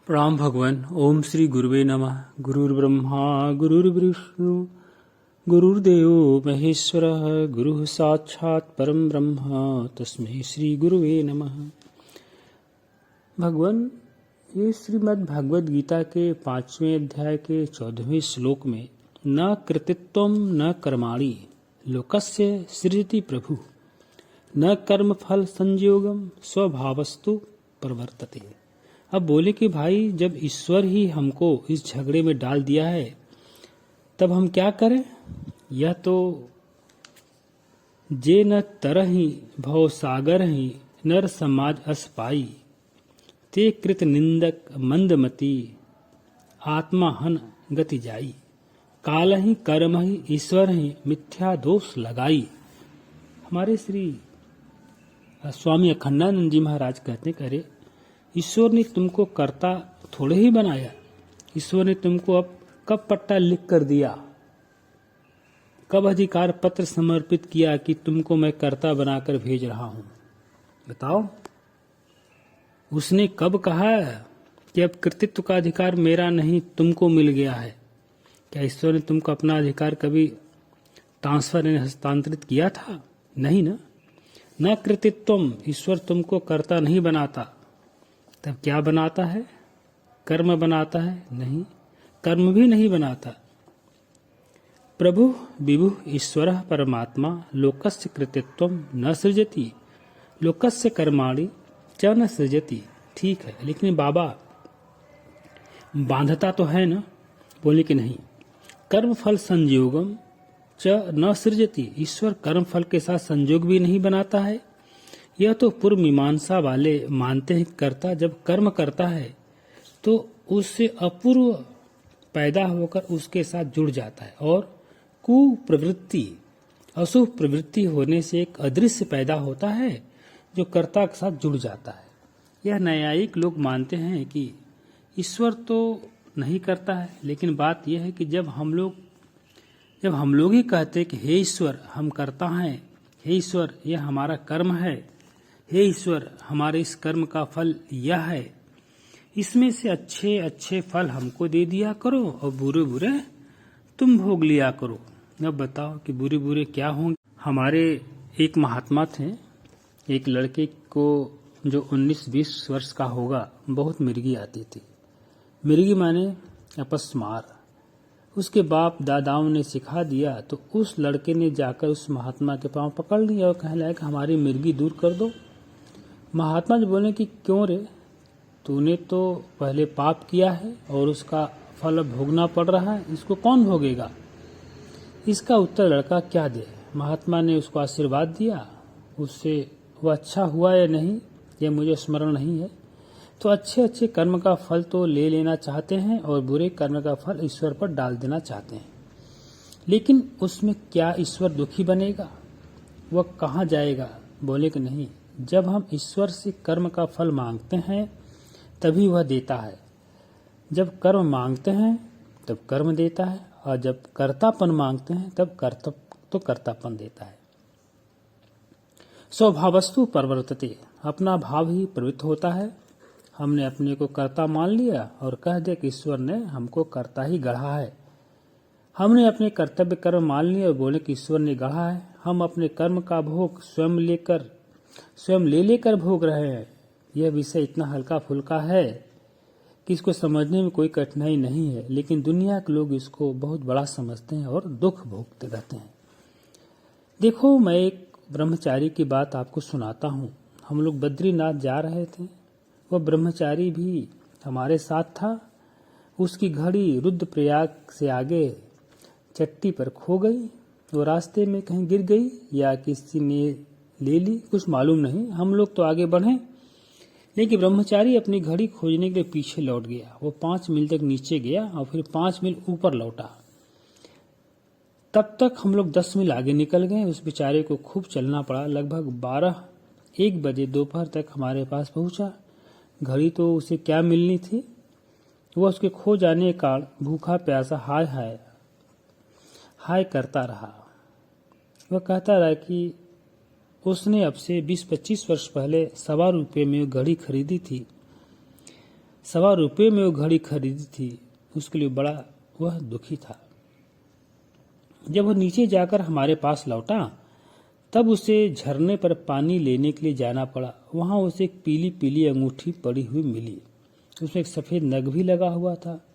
प्रणाम भगवान। ओम श्री गुरुवे नमः। गुरुर्ब्रह्मा गुरुर्विष्णु गुरुर्देव महेश्वरः गुरुः साक्षात् परम ब्रह्म तस्मै श्री गुरुवे नमः। भगवान ये श्रीमद् भागवत गीता के 5वें अध्याय के 14वें श्लोक में न कृतित्वम न कर्माणि लोकस्य सृजति प्रभु न कर्म फल संयोगम स्वभावस्तु प्रवर्तते। अब बोले कि भाई जब ईश्वर ही हमको इस झगड़े में डाल दिया है तब हम क्या करें। यह तो जे न तरहि भव सागर ही नर समाज अस पाई ते कृत निंदक मंदमती आत्मा हन गति जाई काल ही कर्म ही ईश्वर ही मिथ्या दोष लगाई। हमारे श्री स्वामी अखंडानंद जी महाराज कहते करे ईश्वर ने तुमको कर्ता थोड़े ही बनाया। ईश्वर ने तुमको अब कब पट्टा लिख कर दिया, कब अधिकार पत्र समर्पित किया कि तुमको मैं कर्ता बनाकर भेज रहा हूं। बताओ, उसने कब कहा कि अब कृतित्व का अधिकार मेरा नहीं तुमको मिल गया है। क्या ईश्वर ने तुमको अपना अधिकार कभी ट्रांसफर यानी हस्तांतरित किया था? नहीं ना। न कृतित्वम, ईश्वर तुमको कर्ता नहीं बनाता। तब क्या बनाता है? कर्म बनाता है? नहीं, कर्म भी नहीं बनाता। प्रभु विभु ईश्वर परमात्मा लोकस्य कृतित्वम न सृजति लोकस्य कर्माणि च न सृजति। ठीक है, लेकिन बाबा बांधता तो है ना। बोले कि नहीं, कर्म फल संयोगम च न सृजति। ईश्वर कर्म फल के साथ संयोग भी नहीं बनाता है। यह तो पूर्व मीमांसा वाले मानते हैं कर्ता जब कर्म करता है तो उससे अपूर्व पैदा होकर उसके साथ जुड़ जाता है और कुप्रवृत्ति अशुभ प्रवृत्ति होने से एक अदृश्य पैदा होता है जो कर्ता के साथ जुड़ जाता है। यह न्यायिक लोग मानते हैं कि ईश्वर तो नहीं करता है, लेकिन बात यह है कि जब हम लोग ही कहते हैं कि हे ईश्वर हम करता हैं, हे ईश्वर यह हमारा कर्म है, हे ईश्वर हमारे इस कर्म का फल यह है, इसमें से अच्छे अच्छे फल हमको दे दिया करो और बुरे बुरे तुम भोग लिया करो। अब बताओ कि बुरे बुरे क्या होंगे। हमारे एक महात्मा थे, एक लड़के को जो 19-20 वर्ष का होगा बहुत मिर्गी आती थी। मिर्गी माने अपस्मार। उसके बाप दादाओं ने सिखा दिया तो उस लड़के ने जाकर उस महात्मा के पांव पकड़ लिया और कहने लगा कि हमारी मिर्गी दूर कर दो। महात्मा जी बोले कि क्यों रे, तूने तो पहले पाप किया है और उसका फल भोगना पड़ रहा है, इसको कौन भोगेगा। इसका उत्तर लड़का क्या दे। महात्मा ने उसको आशीर्वाद दिया। उससे वह अच्छा हुआ या नहीं यह मुझे स्मरण नहीं है। तो अच्छे अच्छे कर्म का फल तो ले लेना चाहते हैं और बुरे कर्म का फल ईश्वर पर डाल देना चाहते हैं, लेकिन उसमें क्या ईश्वर दुखी बनेगा? वह कहाँ जाएगा? बोले कि नहीं, जब हम ईश्वर से कर्म का फल मांगते हैं तभी वह देता है। जब कर्म मांगते हैं तब कर्म देता है और जब कर्तापन मांगते हैं तब कर्तापन देता है। स्वभावस्तु प्रवर्तते, अपना भाव ही प्रवृत्त होता है। हमने अपने को कर्ता मान लिया और कह दिया कि ईश्वर ने हमको कर्ता ही गढ़ा है। हमने अपने कर्तव्य कर्म मान लिए और बोले कि ईश्वर ने गढ़ा है। हम अपने कर्म का भोग स्वयं ले लेकर भोग रहे हैं। यह विषय इतना हल्का फुल्का है कि इसको समझने में कोई कठिनाई नहीं है, लेकिन दुनिया के लोग इसको बहुत बड़ा समझते हैं और दुख भोगते रहते हैं। देखो, मैं एक ब्रह्मचारी की बात आपको सुनाता हूँ। हम लोग बद्रीनाथ जा रहे थे, वह ब्रह्मचारी भी हमारे साथ था। उसकी घड़ी रुद्रप्रयाग से आगे चट्टी पर खो गई। वो रास्ते में कहीं गिर गई या किसी ने ले ली, कुछ मालूम नहीं। हम लोग तो आगे बढ़े, लेकिन ब्रह्मचारी अपनी घड़ी खोजने के लिए पीछे लौट गया। वो 5 मील तक नीचे गया और फिर 5 मील ऊपर लौटा। तब तक हम लोग 10 मील आगे निकल गए। उस बेचारे को खूब चलना पड़ा। लगभग 12-1 बजे दोपहर तक हमारे पास पहुंचा। घड़ी तो उसे क्या मिलनी थी। वह उसके खो जाने का भूखा प्यासा हाय हाय हाय करता रहा। वह कहता रहा कि उसने अब से 20-25 वर्ष पहले ₹1.25 में घड़ी खरीदी थी ₹1.25 में वो घड़ी खरीदी थी, उसके लिए बड़ा वह दुखी था। जब वह नीचे जाकर हमारे पास लौटा तब उसे झरने पर पानी लेने के लिए जाना पड़ा। वहां उसे एक पीली पीली अंगूठी पड़ी हुई मिली, उसमें एक सफेद नग भी लगा हुआ था।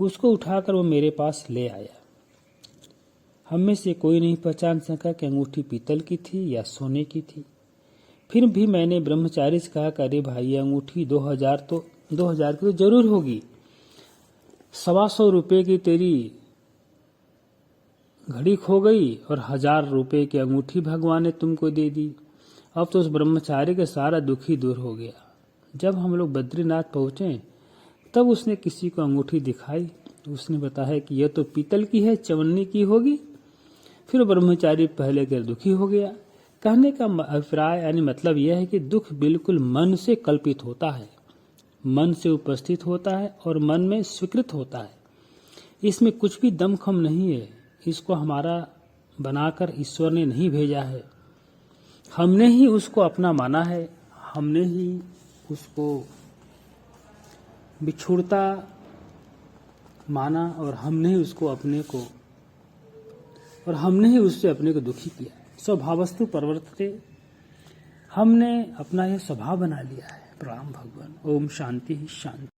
उसको उठाकर वो मेरे पास ले आया। हम में से कोई नहीं पहचान सका कि अंगूठी पीतल की थी या सोने की थी। फिर भी मैंने ब्रह्मचारी से कहा, अरे भाई ये अंगूठी 2000 की तो जरूर होगी, ₹125 की तेरी घड़ी खो गई और ₹1000 की अंगूठी भगवान ने तुमको दे दी। अब तो उस ब्रह्मचारी का सारा दुखी दूर हो गया। जब हम लोग बद्रीनाथ पहुंचे तब उसने किसी को अंगूठी दिखाई, उसने बताया कि यह तो पीतल की है, चवन्नी की होगी। फिर ब्रह्मचारी पहले कर दुखी हो गया। कहने का अभिप्राय यानी मतलब यह है कि दुख बिल्कुल मन से कल्पित होता है, मन से उपस्थित होता है और मन में स्वीकृत होता है। इसमें कुछ भी दमखम नहीं है। इसको हमारा बनाकर ईश्वर ने नहीं भेजा है, हमने ही उसको अपना माना है, हमने ही उसको बिछुड़ता माना और हमने ही उसको अपने को और हमने ही उससे अपने को दुखी किया। स्वभावस्तु परिवर्तते, हमने अपना यह स्वभाव बना लिया है। प्रणाम भगवान। ओम शांति ही शांति।